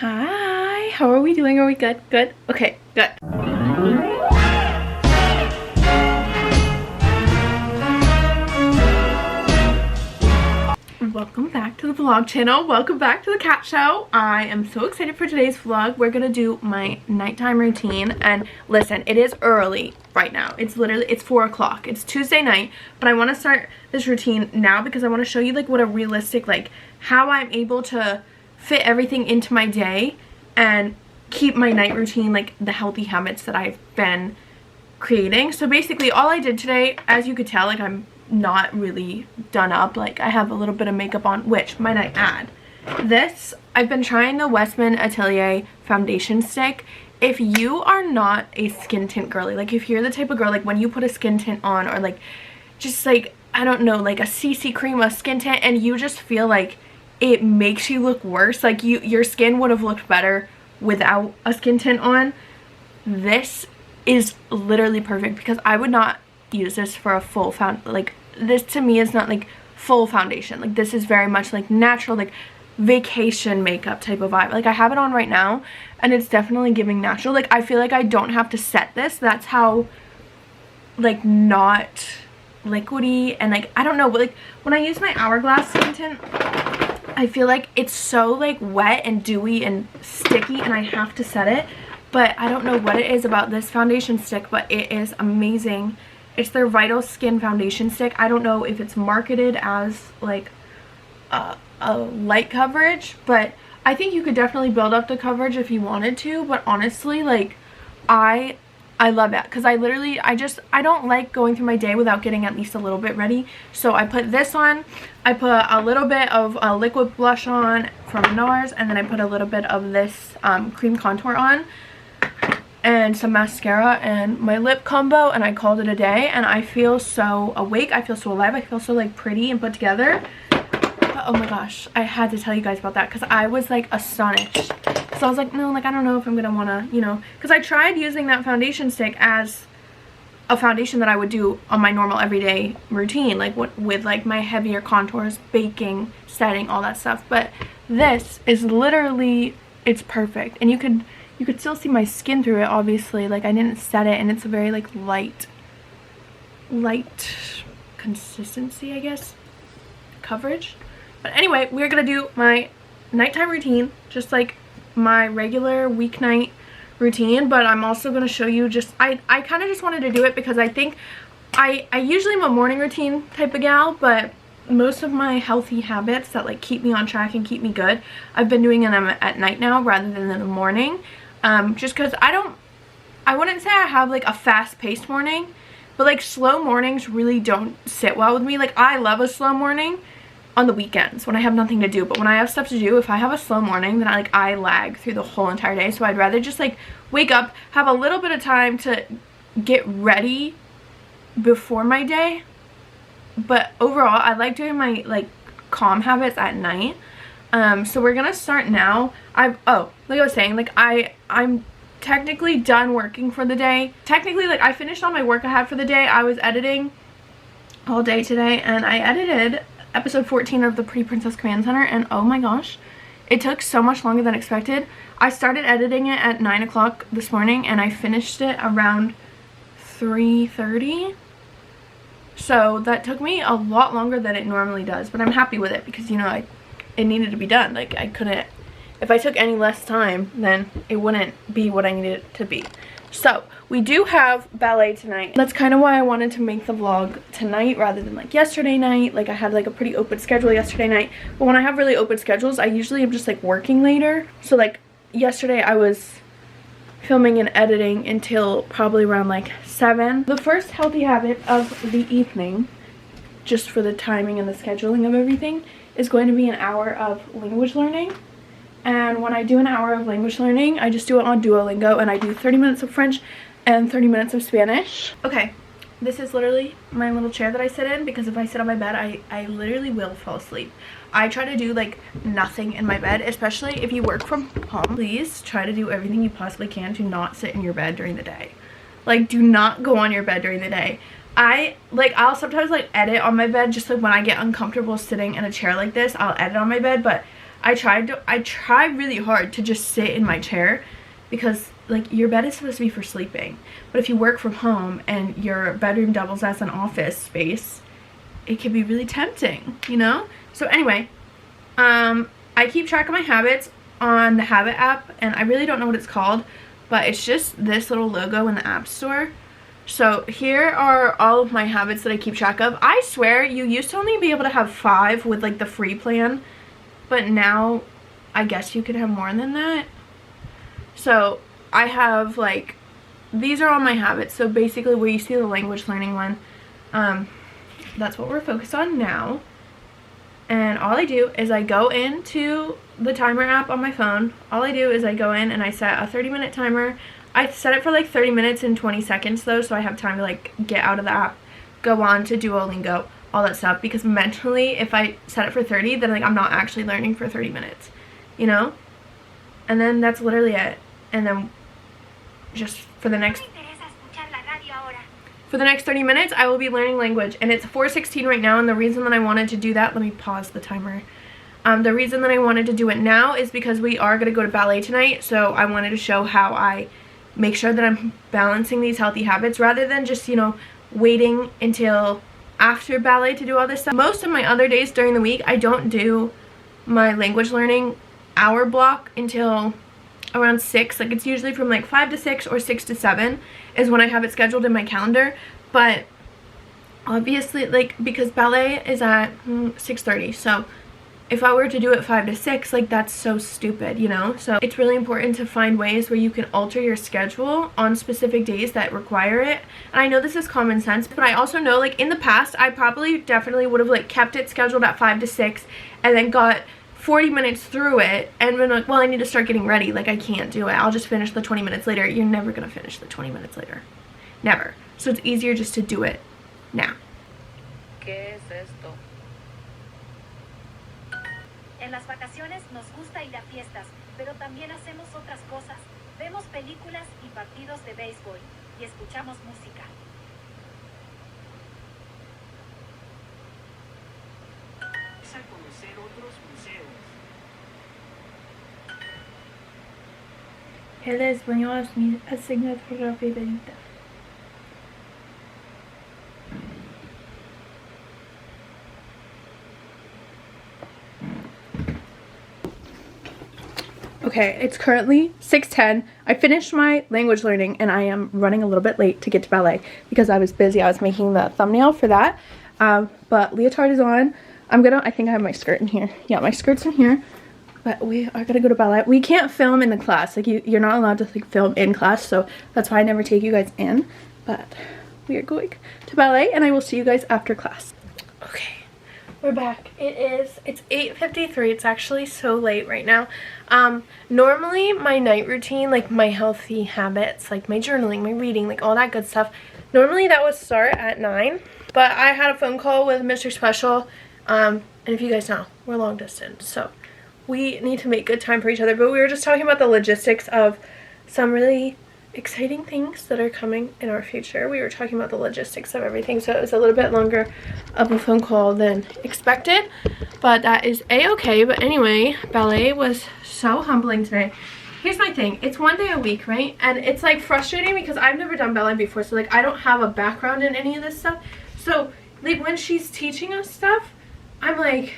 Hi, how are we doing? Are we good? Good? Okay, good. Welcome back to the vlog channel. Welcome back to the cat show. I am so excited for today's vlog. We're gonna do my nighttime routine, and listen, it is early right now. It's 4 o'clock. It's Tuesday night, but I want to start this routine now because I want to show you like what a realistic, like how I'm able to fit everything into my day and keep my night routine, like the healthy habits that I've been creating. So basically all I did today, as you could tell, like I'm not really done up. Like I have a little bit of makeup on, which might I add, this, I've been trying the Westman Atelier foundation stick. If you are not a skin tint girly, like if you're the type of girl, like when you put a skin tint on, or like just like, I don't know, like a CC cream, a skin tint, and you just feel like it makes you look worse, like your skin would have looked better without a skin tint on, this is literally perfect because I would not use this for a full like this to me is not like full foundation. Like this is very much like natural, like vacation makeup type of vibe. Like I have it on right now and it's definitely giving natural. Like I feel like I don't have to set this. That's how like not liquidy, and like I don't know, but like when I use my Hourglass skin tint, I feel like it's so like wet and dewy and sticky and I have to set it. But I don't know what it is about this foundation stick, but it is amazing. It's their Vital Skin foundation stick. I don't know if it's marketed as like a light coverage, but I think you could definitely build up the coverage if you wanted to. But honestly, like I love that because I don't like going through my day without getting at least a little bit ready. So I put this on, I put a little bit of a liquid blush on from NARS, and then I put a little bit of this cream contour on and some mascara and my lip combo, and I called it a day. And I feel so awake, I feel so alive, I feel so like pretty and put together. But oh my gosh, I had to tell you guys about that because I was like astonished. So I was like, no, like I don't know if I'm gonna wanna, you know, because I tried using that foundation stick as a foundation that I would do on my normal everyday routine, like with like my heavier contours, baking, setting, all that stuff. But this is literally, it's perfect, and you could still see my skin through it, obviously. Like I didn't set it, and it's a very like light consistency, I guess, coverage. But anyway, we're gonna do my nighttime routine just like my regular weeknight routine, but I'm also going to show you just I kind of just wanted to do it because I think I usually am a morning routine type of gal, but most of my healthy habits that like keep me on track and keep me good, I've been doing them at night now rather than in the morning, just because I wouldn't say I have like a fast-paced morning, but like slow mornings really don't sit well with me. Like I love a slow morning on the weekends when I have nothing to do, but when I have stuff to do, if I have a slow morning, then I lag through the whole entire day. So I'd rather just like wake up, have a little bit of time to get ready before my day. But overall, I like doing my like calm habits at night. So we're gonna start now. Like I was saying, like I'm technically done working for the day. Technically, like I finished all my work I had for the day. I was editing all day today, and I edited episode 14 of the Pretty Princess Command Center, and oh my gosh, it took so much longer than expected. I started editing it at 9 o'clock this morning and I finished it around 3:30. So that took me a lot longer than it normally does, but I'm happy with it because, you know, it needed to be done. Like I couldn't, if I took any less time, then it wouldn't be what I needed it to be. So we do have ballet tonight. That's kind of why I wanted to make the vlog tonight rather than like yesterday night. Like I had like a pretty open schedule yesterday night, but when I have really open schedules, I usually am just like working later. So like yesterday I was filming and editing until probably around like 7. The first healthy habit of the evening, just for the timing and the scheduling of everything, is going to be an hour of language learning. And when I do an hour of language learning, I just do it on Duolingo, and I do 30 minutes of French and 30 minutes of Spanish. Okay, this is literally my little chair that I sit in because if I sit on my bed, I literally will fall asleep. I try to do like nothing in my bed, especially if you work from home. Please try to do everything you possibly can to not sit in your bed during the day. Like do not go on your bed during the day. I'll sometimes like edit on my bed, just like when I get uncomfortable sitting in a chair like this, I'll edit on my bed, but I try really hard to just sit in my chair, because like your bed is supposed to be for sleeping, but if you work from home and your bedroom doubles as an office space, it can be really tempting, you know? So anyway, I keep track of my habits on the Habit app, and I really don't know what it's called, but it's just this little logo in the App Store. So here are all of my habits that I keep track of. I swear you used to only be able to have 5 with like the free plan, but now I guess you could have more than that. So I have like, these are all my habits. So basically where you see the language learning one, that's what we're focused on now. And all I do is I go into the timer app on my phone. All I do is I go in and I set a 30-minute timer. I set it for like 30 minutes and 20 seconds though, so I have time to like get out of the app, go on to Duolingo, all that stuff, because mentally if I set it for 30, then like I'm not actually learning for 30 minutes, you know? And then that's literally it. And then just for the next 30 minutes I will be learning language, and it's 4:16 right now. And the reason that I wanted to do that, let me pause the timer. The reason that I wanted to do it now is because we are going to go to ballet tonight, so I wanted to show how I make sure that I'm balancing these healthy habits rather than just, you know, waiting until after ballet to do all this stuff. Most of my other days during the week, I don't do my language learning hour block until around 6. Like, it's usually from like 5 to 6 or 6 to 7 is when I have it scheduled in my calendar. But obviously, like, because ballet is at 6:30, so if I were to do it 5 to 6, like, that's so stupid, you know? So it's really important to find ways where you can alter your schedule on specific days that require it. And I know this is common sense, but I also know, like, in the past, I probably definitely would have, like, kept it scheduled at 5 to 6 and then got 40 minutes through it and been like, well, I need to start getting ready. Like, I can't do it. I'll just finish the 20 minutes later. You're never going to finish the 20 minutes later. Never. So it's easier just to do it now. ¿Qué es esto? En las vacaciones nos gusta ir a fiestas, pero también hacemos otras cosas. Vemos películas y partidos de béisbol y escuchamos música. Es a conocer otros museos. El español es mi asignatura favorita. Okay, it's currently 6:10. I finished my language learning and I am running a little bit late to get to ballet because I was busy. I was making the thumbnail for that. But leotard is on. I think I have my skirt in here. Yeah, my skirt's in here. But we are gonna go to ballet. We can't film in the class. Like, you're not allowed to like film in class, so that's why I never take you guys in. But we are going to ballet and I will see you guys after class. Okay. We're back. It's 8:53. It's actually so late right now. Normally my night routine, like my healthy habits, like my journaling, my reading, like all that good stuff, normally that would start at 9. But I had a phone call with Mr. Special, and if you guys know, we're long distance, so we need to make good time for each other. But we were just talking about the logistics of some really exciting things that are coming in our future. We were talking about the logistics of everything, so it was a little bit longer of a phone call than expected, but that is a-okay. But anyway, ballet was so humbling today. Here's my thing, it's one day a week, right? And it's like frustrating because I've never done ballet before, so like I don't have a background in any of this stuff. So like when she's teaching us stuff, I'm like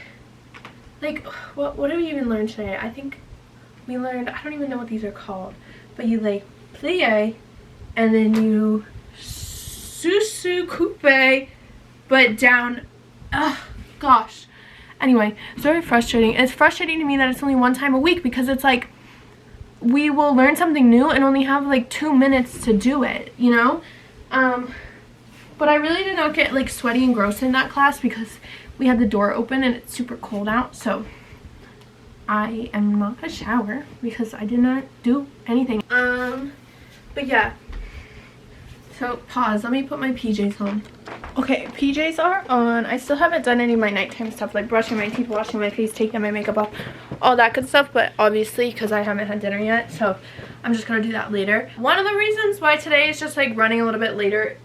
what did we even learn today? I think we learned, I don't even know what these are called, but you like plie, and then you sous coupe, but down. Gosh. Anyway, it's very frustrating. It's frustrating to me that it's only one time a week, because it's like we will learn something new and only have like 2 minutes to do it, you know? But I really did not get like sweaty and gross in that class because we had the door open and it's super cold out, so I am not gonna shower because I did not do anything. But yeah, so pause, let me put my PJs on. Okay, PJs are on. I still haven't done any of my nighttime stuff, like brushing my teeth, washing my face, taking my makeup off, all that good stuff, but obviously because I haven't had dinner yet, so I'm just gonna do that later. One of the reasons why today is just like running a little bit later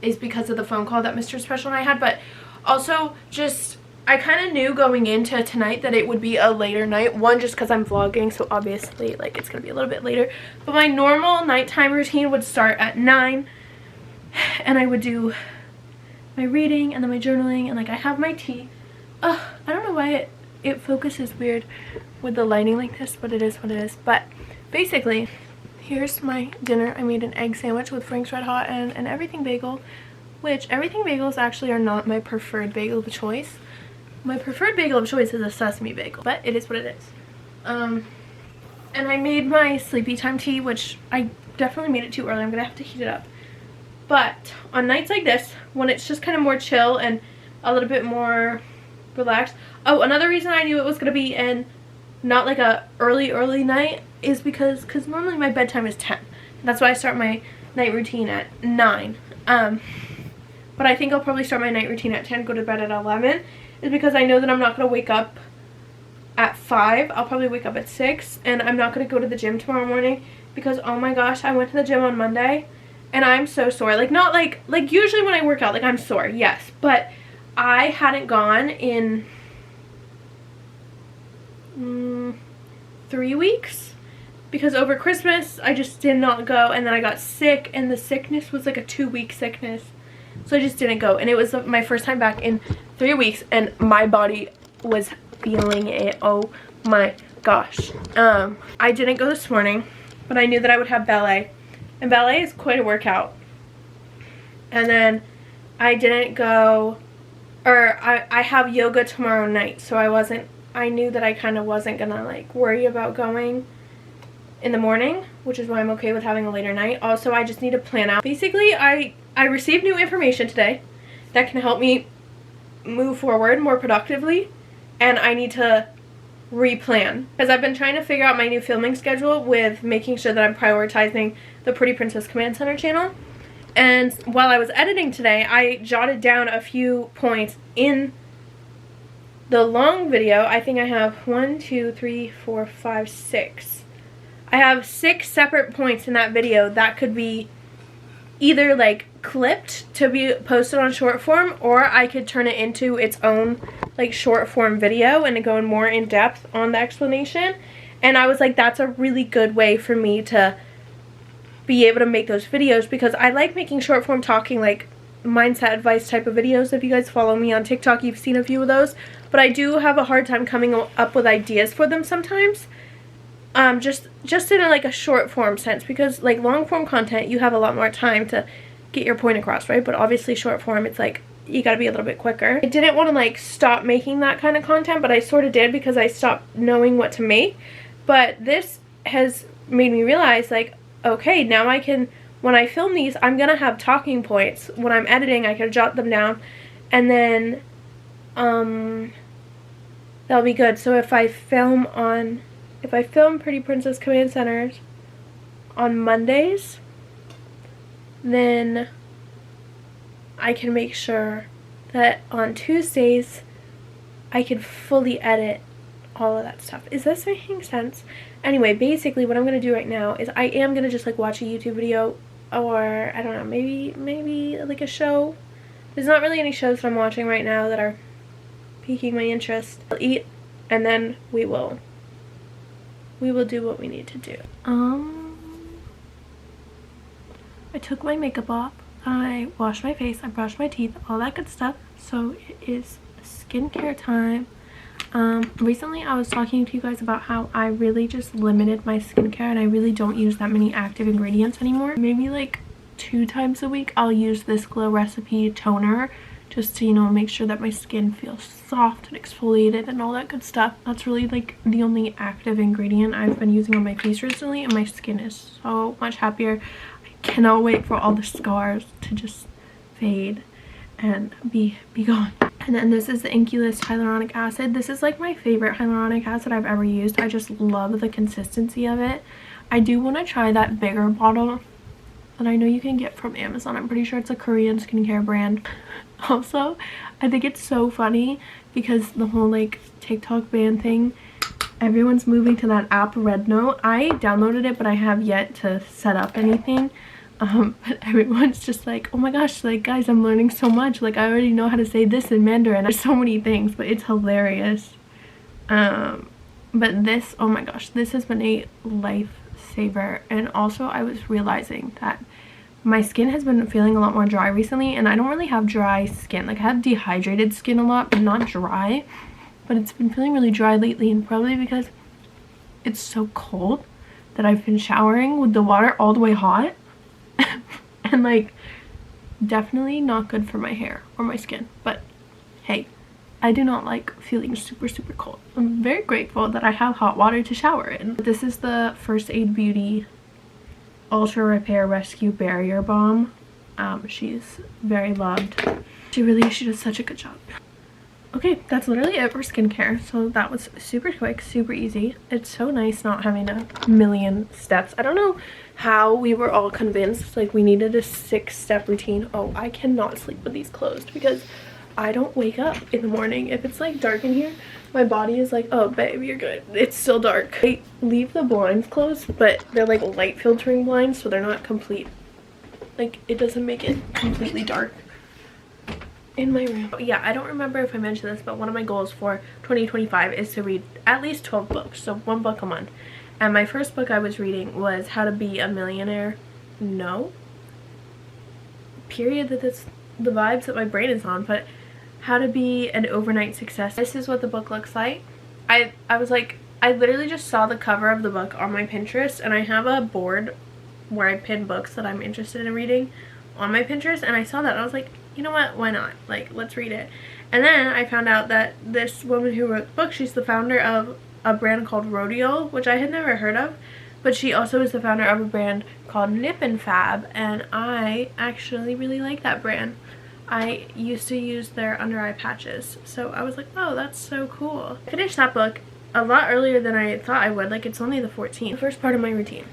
is because of the phone call that Mr. Special and I had, but also just I kind of knew going into tonight that it would be a later night. One, just because I'm vlogging, so obviously like it's gonna be a little bit later. But my normal nighttime routine would start at 9, and I would do my reading and then my journaling, and like I have my tea. I don't know why it focuses weird with the lighting like this, but it is what it is. But basically, here's my dinner. I made an egg sandwich with Frank's Red Hot and an everything bagel, which everything bagels actually are not my preferred bagel of choice. My preferred bagel of choice is a sesame bagel, but it is what it is. And I made my sleepy time tea, which I definitely made it too early. I'm gonna have to heat it up. But on nights like this, when it's just kind of more chill and a little bit more relaxed. Oh, another reason I knew it was gonna be in not like a early night is because normally my bedtime is 10. That's why I start my night routine at 9. But I think I'll probably start my night routine at 10, go to bed at 11, is because I know that I'm not gonna wake up at 5. I'll probably wake up at 6, and I'm not gonna go to the gym tomorrow morning because, oh my gosh, I went to the gym on Monday and I'm so sore. Like, not like usually when I work out, like I'm sore, yes, but I hadn't gone in 3 weeks because over Christmas I just did not go, and then I got sick, and the sickness was like a 2-week sickness, so I just didn't go, and it was my first time back in 3 weeks, and my body was feeling it. Oh my gosh. I didn't go this morning, but I knew that I would have ballet, and ballet is quite a workout. And then I didn't go, or I have yoga tomorrow night, so I knew that I kind of wasn't gonna like worry about going in the morning, which is why I'm okay with having a later night. Also, I just need to plan out. Basically, I received new information today that can help me move forward more productively, and I need to replan because I've been trying to figure out my new filming schedule with making sure that I'm prioritizing the Pretty Princess Command Center channel. And while I was editing today, I jotted down a few points in the long video. I think I have 1, 2, 3, 4, 5, 6. I have 6 separate points in that video that could be either like clipped to be posted on short form, or I could turn it into its own like short form video and go in more in depth on the explanation. And I was like, that's a really good way for me to be able to make those videos, because I like making short form talking, like mindset advice type of videos. If you guys follow me on TikTok, you've seen a few of those, but I do have a hard time coming up with ideas for them sometimes. Just in like a short form sense, because like long form content, you have a lot more time to get your point across, right? But obviously short form, it's like you gotta be a little bit quicker. I didn't want to like stop making that kind of content, but I sort of did because I stopped knowing what to make. But this has made me realize, like, okay, now I can, when I film these, I'm gonna have talking points. When I'm editing, I can jot them down, and then that'll be good. So if I film Pretty Princess Command Centers on Mondays, then I can make sure that on Tuesdays I can fully edit all of that stuff. Is this making sense? Anyway, basically what I'm going to do right now is I am going to just like watch a YouTube video, or I don't know, maybe like a show. There's not really any shows that I'm watching right now that are piquing my interest. I'll eat, and then we will do what we need to do. I took my makeup off, I washed my face, I brushed my teeth, all that good stuff. So it is skincare time. Recently I was talking to you guys about how I really just limited my skincare, and I really don't use that many active ingredients anymore. Maybe like 2 times a week I'll use this Glow Recipe toner just to, you know, make sure that my skin feels soft and exfoliated and all that good stuff. That's really like the only active ingredient I've been using on my face recently, and my skin is so much happier. I cannot wait for all the scars to just fade and be gone. And then this is the Inculus hyaluronic acid. This is like my favorite hyaluronic acid I've ever used. I just love the consistency of it. I do want to try that bigger bottle that I know you can get from Amazon. I'm pretty sure it's a Korean skincare brand. Also, I think it's so funny because the whole like TikTok ban thing, everyone's moving to that app Red Note. I downloaded it, but I have yet to set up anything. But everyone's just like, oh my gosh, like guys, I'm learning so much, like I already know how to say this in Mandarin. There's so many things, but it's hilarious. But this, oh my gosh, this has been a lifesaver. And also I was realizing that my skin has been feeling a lot more dry recently, and I don't really have dry skin. Like I have dehydrated skin a lot, but not dry. But it's been feeling really dry lately, and probably because it's so cold that I've been showering with the water all the way hot. And like, definitely not good for my hair or my skin. But hey, I do not like feeling super cold. I'm very grateful that I have hot water to shower in. This is the First Aid Beauty Ultra Repair Rescue Barrier Balm. She's very loved. She does such a good job. Okay, that's literally it for skincare. So that was super quick, super easy. It's so nice not having a million steps. I don't know how we were all convinced like we needed a 6-step routine. Oh, I cannot sleep with these closed because I don't wake up in the morning. If it's like dark in here, my body is like, oh babe, you're good. It's still dark. I leave the blinds closed, but they're like light filtering blinds, so they're not complete. Like it doesn't make it completely dark in my room. Yeah, I don't remember if I mentioned this, but one of my goals for 2025 is to read at least 12 books, so 1 book a month. And my first book I was reading was How to Be a Millionaire. No. Period. That's the vibes that my brain is on, but How to Be an Overnight Success. This is what the book looks like. I was like, I literally just saw the cover of the book on my Pinterest, and I have a board where I pin books that I'm interested in reading on my Pinterest, and I saw that and I was like, you know what, why not, like let's read it. And then I found out that this woman who wrote the book, she's the founder of a brand called Rodeo, which I had never heard of, but she also is the founder of a brand called Nip and Fab, and I actually really like that brand. I used to use their under eye patches, so I was like, oh, that's so cool. I finished that book a lot earlier than I thought I would. Like it's only the 14th. The first part of my routine.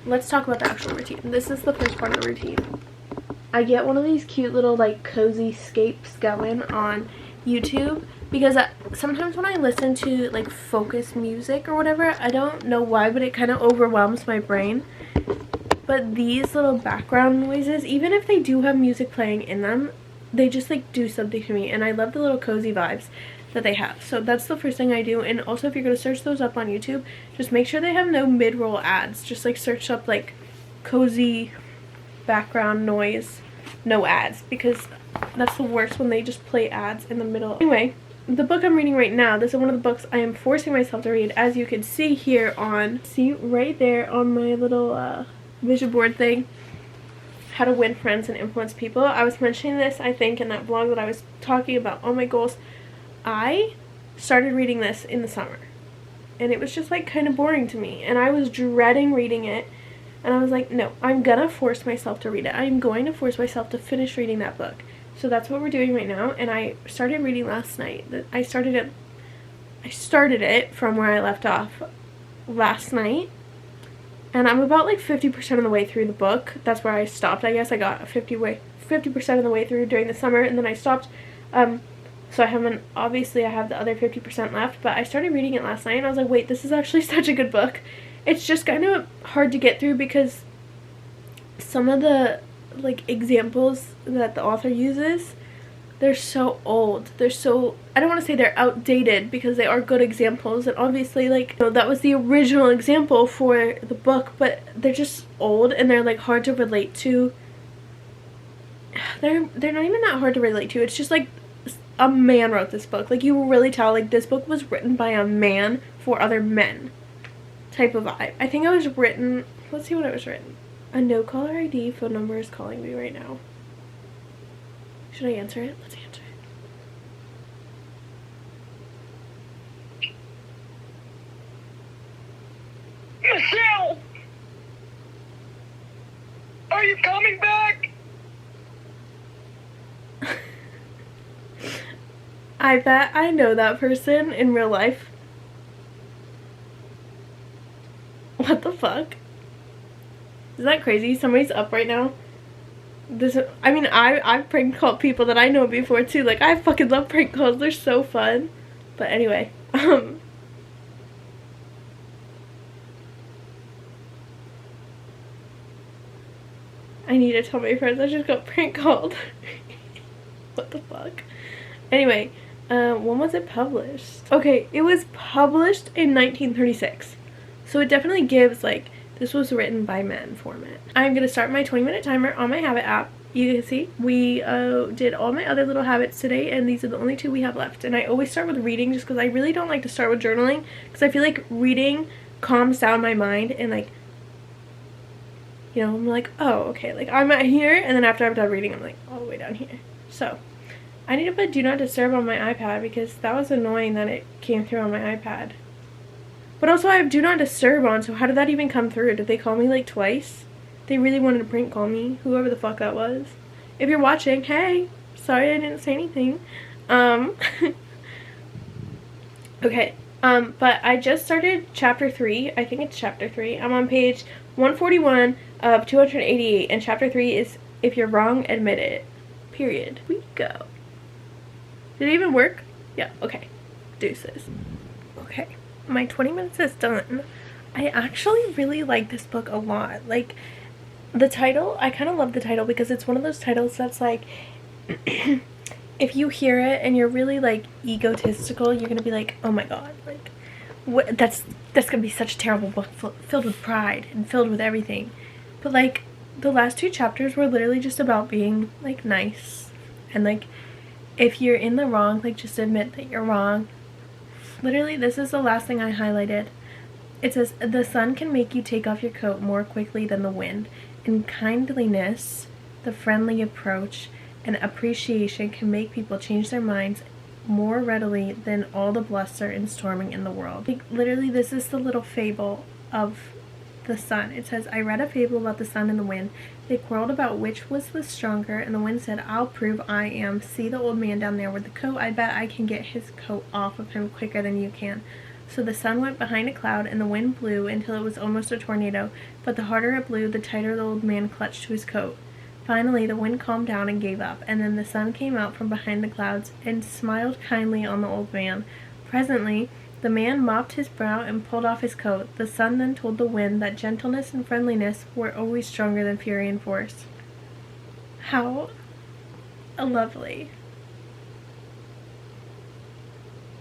Let's talk about the actual routine. This is the first part of the routine. I get one of these cute little like cozy scapes going on YouTube because sometimes when I listen to like focus music or whatever, I don't know why, but it kind of overwhelms my brain. But these little background noises, even if they do have music playing in them, they just like do something to me, and I love the little cozy vibes that they have. So that's the first thing I do. And also, if you're going to search those up on YouTube, just make sure they have no mid-roll ads. Just like search up like cozy background noise, no ads, because that's the worst when they just play ads in the middle. Anyway, the book I'm reading right now, this is one of the books I am forcing myself to read, as you can see here on, see right there on my little vision board thing, How to Win Friends and Influence People. I was mentioning this, I think, in that vlog that I was talking about all my goals. I started reading this in the summer, and it was just like kind of boring to me, and I was dreading reading it. And I was like, no, I'm gonna force myself to read it. I'm going to force myself to finish reading that book. So that's what we're doing right now. And I started reading last night. I started it from where I left off last night. And I'm about like 50% of the way through the book. That's where I stopped. I guess I got 50% of the way through during the summer, and then I stopped. So I haven't, obviously I have the other 50% left, but I started reading it last night and I was like, wait, this is actually such a good book. It's just kind of hard to get through because some of the like examples that the author uses, they're so old. They're so, I don't want to say they're outdated because they are good examples, and obviously like, you know, that was the original example for the book, but they're just old and they're like hard to relate to. They're not even that hard to relate to. It's just like a man wrote this book. Like you will really tell like this book was written by a man for other men type of vibe. I think it was written, let's see what it was written. A no caller ID phone number is calling me right now. Should I answer it? Let's answer it. Michelle! Are you coming back? I bet I know that person in real life. What the fuck? Is that crazy? Somebody's up right now. I mean, I've prank called people that I know before too. Like, I fucking love prank calls. They're so fun. But anyway, I need to tell my friends I just got prank called. What the fuck? Anyway, when was it published? Okay, it was published in 1936. So it definitely gives, like, this was written by men for men. I'm gonna start my 20-minute timer on my habit app. You can see we did all my other little habits today, and these are the only 2 we have left. And I always start with reading just because I really don't like to start with journaling, because I feel like reading calms down my mind, and like, you know, I'm like, oh, okay, like I'm at here, and then after I'm done reading, I'm like all the way down here. So I need to put do not disturb on my iPad because that was annoying that it came through on my iPad. But also I have do not disturb on, so how did that even come through? Did they call me like twice? They really wanted to prank call me, whoever the fuck that was. If you're watching, hey, sorry I didn't say anything. Okay, but I just started chapter 3. I think it's chapter 3. I'm on page 141 of 288, and chapter 3 is if you're wrong, admit it. Period. We go. Did it even work? Yeah, okay. Deuces. Okay, my 20 minutes is done. I actually really like this book a lot. Like, the title, I kind of love the title because it's one of those titles that's like, if you hear it and you're really like egotistical, you're gonna be like, oh my god, like, what? That's gonna be such a terrible book filled with pride and filled with everything. But like, the last 2 chapters were literally just about being like nice, and like, if you're in the wrong, like, just admit that you're wrong. Literally, this is the last thing I highlighted. It says, the sun can make you take off your coat more quickly than the wind. And kindliness, the friendly approach, and appreciation can make people change their minds more readily than all the bluster and storming in the world. Like, literally, this is the little fable of the sun. It says, I read a fable about the sun and the wind. They quarreled about which was the stronger, and the wind said, I'll prove I am. See the old man down there with the coat? I bet I can get his coat off of him quicker than you can. So the sun went behind a cloud, and the wind blew until it was almost a tornado, but the harder it blew, the tighter the old man clutched to his coat. Finally, the wind calmed down and gave up, and then the sun came out from behind the clouds and smiled kindly on the old man. Presently, the man mopped his brow and pulled off his coat. The sun then told the wind that gentleness and friendliness were always stronger than fury and force. How lovely.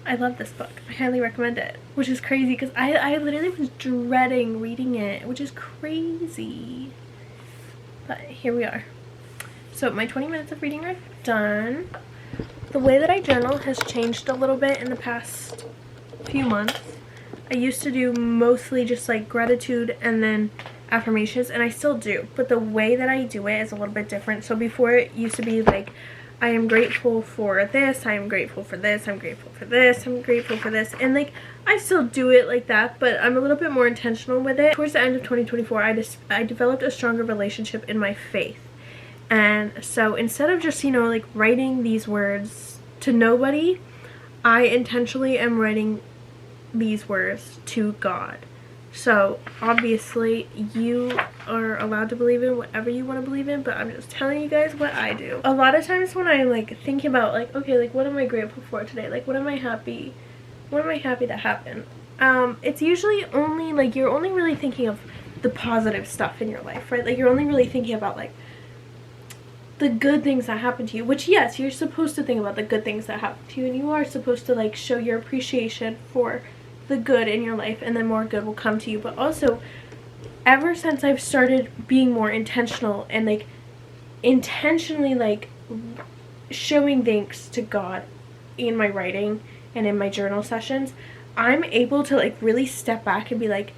I love this book. I highly recommend it. Which is crazy because I literally was dreading reading it, which is crazy. But here we are. So my 20 minutes of reading are done. The way that I journal has changed a little bit in the past few months. I used to do mostly just like gratitude and then affirmations, and I still do. But the way that I do it is a little bit different. So before, it used to be like, I am grateful for this, I am grateful for this, I'm grateful for this, I'm grateful for this. And like, I still do it like that, but I'm a little bit more intentional with it. Towards the end of 2024, I developed a stronger relationship in my faith. And so instead of just, you know, like writing these words to nobody, I intentionally am writing these words to God. So obviously you are allowed to believe in whatever you want to believe in, but I'm just telling you guys what I do. A lot of times when I like think about like, okay, like what am I grateful for today? Like what am I happy that happened? It's usually only like, you're only really thinking of the positive stuff in your life, right? Like you're only really thinking about like the good things that happen to you, which yes, you're supposed to think about the good things that happen to you, and you are supposed to like show your appreciation for the good in your life, and then more good will come to you. But also, ever since I've started being more intentional and like intentionally like showing thanks to God in my writing and in my journal sessions, I'm able to like really step back and be like,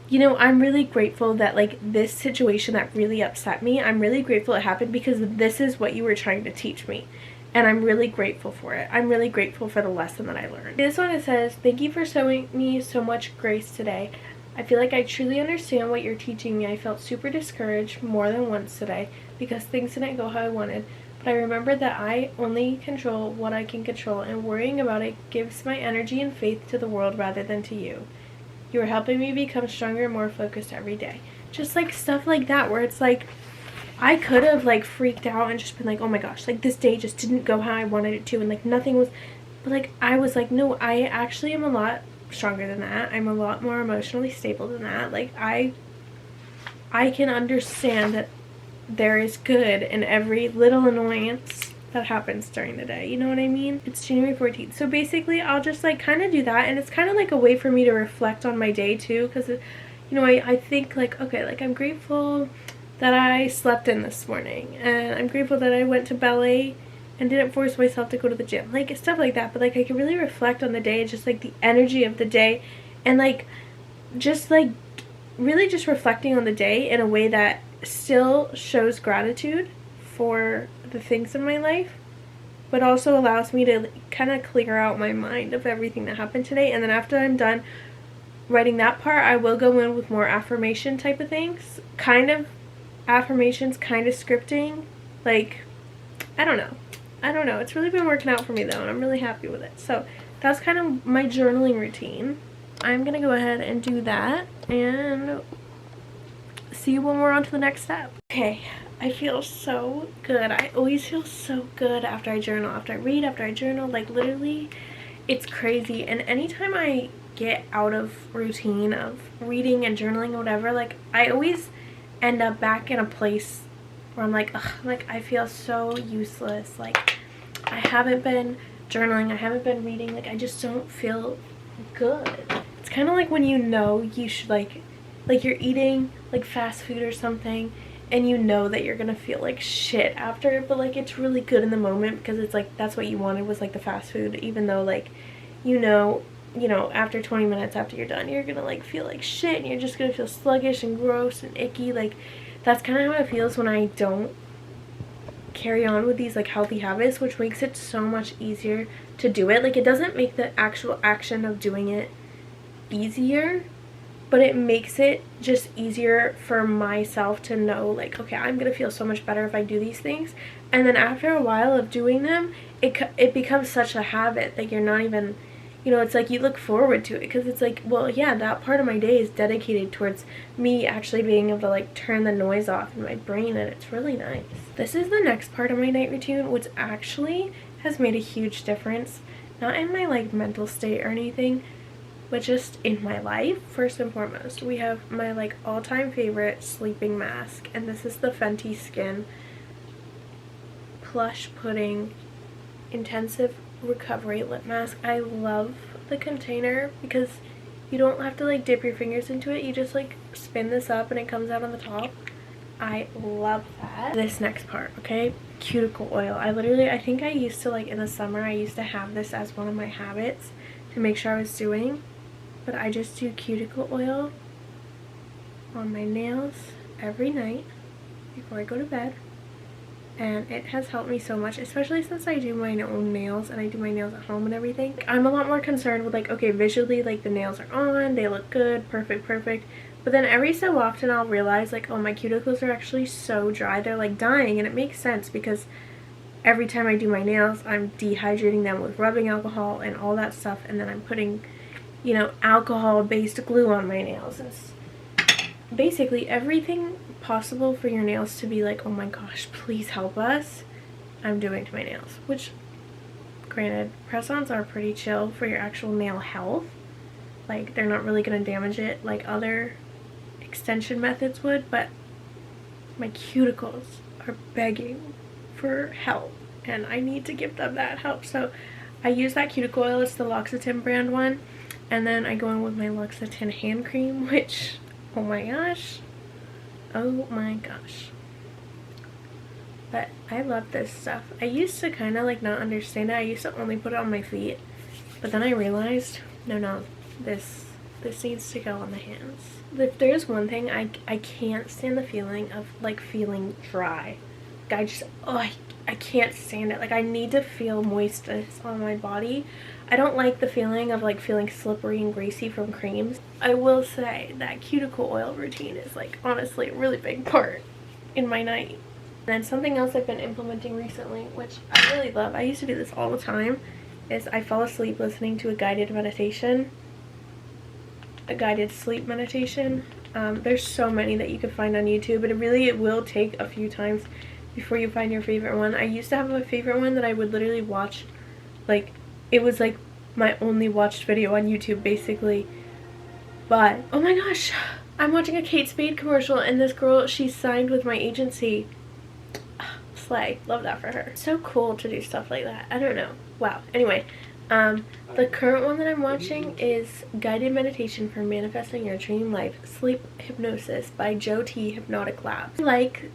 you know, I'm really grateful that like this situation that really upset me, I'm really grateful it happened because this is what you were trying to teach me. And I'm really grateful for it. I'm really grateful for the lesson that I learned. This one, it says, thank you for showing me so much grace today. I feel like I truly understand what you're teaching me. I felt super discouraged more than once today because things didn't go how I wanted. But I remembered that I only control what I can control, and worrying about it gives my energy and faith to the world rather than to you. You are helping me become stronger and more focused every day. Just like stuff like that where it's like, I could have like freaked out and just been like, oh my gosh, like this day just didn't go how I wanted it to, and like nothing was, but like I was like, no, I actually am a lot stronger than that. I'm a lot more emotionally stable than that. Like I can understand that there is good in every little annoyance that happens during the day, you know what I mean? It's January 14th, so basically I'll just like kind of do that, and it's kind of like a way for me to reflect on my day too, because you know, I think like, okay, like I'm grateful that I slept in this morning, and I'm grateful that I went to ballet and didn't force myself to go to the gym, like stuff like that. But like I can really reflect on the day, just like the energy of the day, and like just like really just reflecting on the day in a way that still shows gratitude for the things in my life, but also allows me to kind of clear out my mind of everything that happened today. And then after I'm done writing that part, I will go in with more affirmation type of things, kind of affirmations, kind of scripting, like I don't know, it's really been working out for me though, and I'm really happy with it. So that's kind of my journaling routine. I'm gonna go ahead and do that and see you when we're on to the next step. Okay, I feel so good. I always feel so good after I journal, after I read, after I journal. Like literally, it's crazy. And anytime I get out of routine of reading and journaling or whatever, like I always end up back in a place where I'm like, ugh, like I feel so useless. Like I haven't been journaling, I haven't been reading, like I just don't feel good. It's kind of like when you know you should like you're eating like fast food or something, and you know that you're gonna feel like shit after it, but like it's really good in the moment because it's like that's what you wanted was like the fast food, even though like you know after 20 minutes after you're done you're gonna like feel like shit and you're just gonna feel sluggish and gross and icky. Like that's kind of how it feels when I don't carry on with these like healthy habits, which makes it so much easier to do it. Like it doesn't make the actual action of doing it easier, but it makes it just easier for myself to know like, okay, I'm gonna feel so much better if I do these things. And then after a while of doing them, it becomes such a habit that you're not even, you know, it's like you look forward to it because it's like, well, yeah, that part of my day is dedicated towards me actually being able to like turn the noise off in my brain, and it's really nice. This is the next part of my night routine, which actually has made a huge difference, not in my like mental state or anything, but just in my life. First and foremost, we have my like all-time favorite sleeping mask, and this is the Fenty Skin Plush Pudding Intensive Recovery Lip Mask. I love the container because you don't have to like dip your fingers into it, you just like spin this up and it comes out on the top. I love that. This next part, okay, cuticle oil. I think I used to like in the summer I used to have this as one of my habits to make sure I was doing, but I just do cuticle oil on my nails every night before I go to bed, and it has helped me so much, especially since I do my own nails and I do my nails at home and everything. I'm a lot more concerned with like, okay, visually like the nails are on, they look good, perfect, but then every so often I'll realize like, oh, my cuticles are actually so dry, they're like dying. And it makes sense because every time I do my nails I'm dehydrating them with rubbing alcohol and all that stuff, and then I'm putting, you know, alcohol based glue on my nails. It's basically everything possible for your nails to be like, oh my gosh, please help us, I'm doing to my nails. Which granted, press-ons are pretty chill for your actual nail health, like they're not really going to damage it like other extension methods would, but my cuticles are begging for help and I need to give them that help. So I use that cuticle oil, it's the L'Occitane brand one, and then I go in with my L'Occitane hand cream, which, oh my gosh, but I love this stuff. I used to kind of like not understand it. I used to only put it on my feet, but then I realized no, this needs to go on the hands. If there's one thing I can't stand, the feeling of like feeling dry. Like I can't stand it. Like I need to feel moistness on my body. I don't like the feeling of like feeling slippery and greasy from creams. I will say that cuticle oil routine is like honestly a really big part in my night. And then something else I've been implementing recently, which I really love, I used to do this all the time, is I fall asleep listening to a guided meditation. A guided sleep meditation. There's so many that you can find on YouTube, but it will take a few times before you find your favorite one. I used to have a favorite one that I would literally watch, like it was like my only watched video on YouTube basically. But oh my gosh, I'm watching a Kate Spade commercial and this girl, she signed with my agency. Slay. Love that for her. So cool to do stuff like that. I don't know. Wow. Anyway, the current one that I'm watching is Guided Meditation for Manifesting Your Dream Life Sleep Hypnosis by Joe T. Hypnotic Lab. I like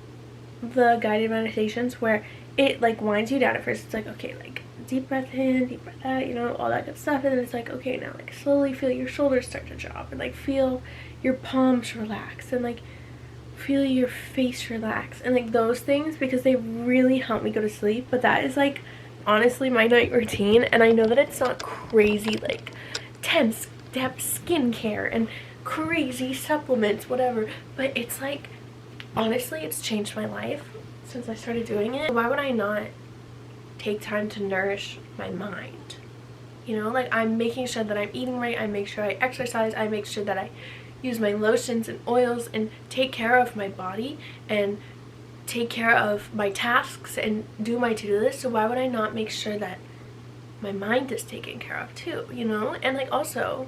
the guided meditations where it like winds you down at first. It's like, okay, like deep breath in, deep breath out, you know, all that good stuff. And then it's like, okay, now like slowly feel your shoulders start to drop and like feel your palms relax and like feel your face relax and like those things, because they really help me go to sleep. But that is like honestly my night routine, and I know that it's not crazy like 10 step skincare and crazy supplements, whatever, but it's like honestly it's changed my life since I started doing it. Why would I not take time to nourish my mind? You know, like I'm making sure that I'm eating right, I make sure I exercise, I make sure that I use my lotions and oils and take care of my body and take care of my tasks and do my to-do list. So why would I not make sure that my mind is taken care of too, you know? And like also,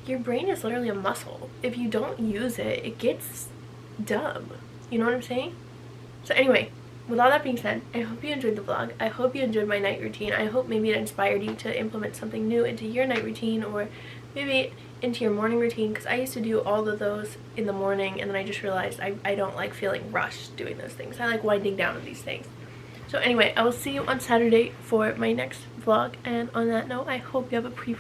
your brain is literally a muscle. If you don't use it, it gets dumb. You know what I'm saying? So anyway, with all that being said, I hope you enjoyed the vlog. I hope you enjoyed my night routine. I hope maybe it inspired you to implement something new into your night routine, or maybe into your morning routine, because I used to do all of those in the morning and then I just realized I don't like feeling rushed doing those things. I like winding down on these things. So anyway, I will see you on Saturday for my next vlog, and on that note, I hope you have a pretty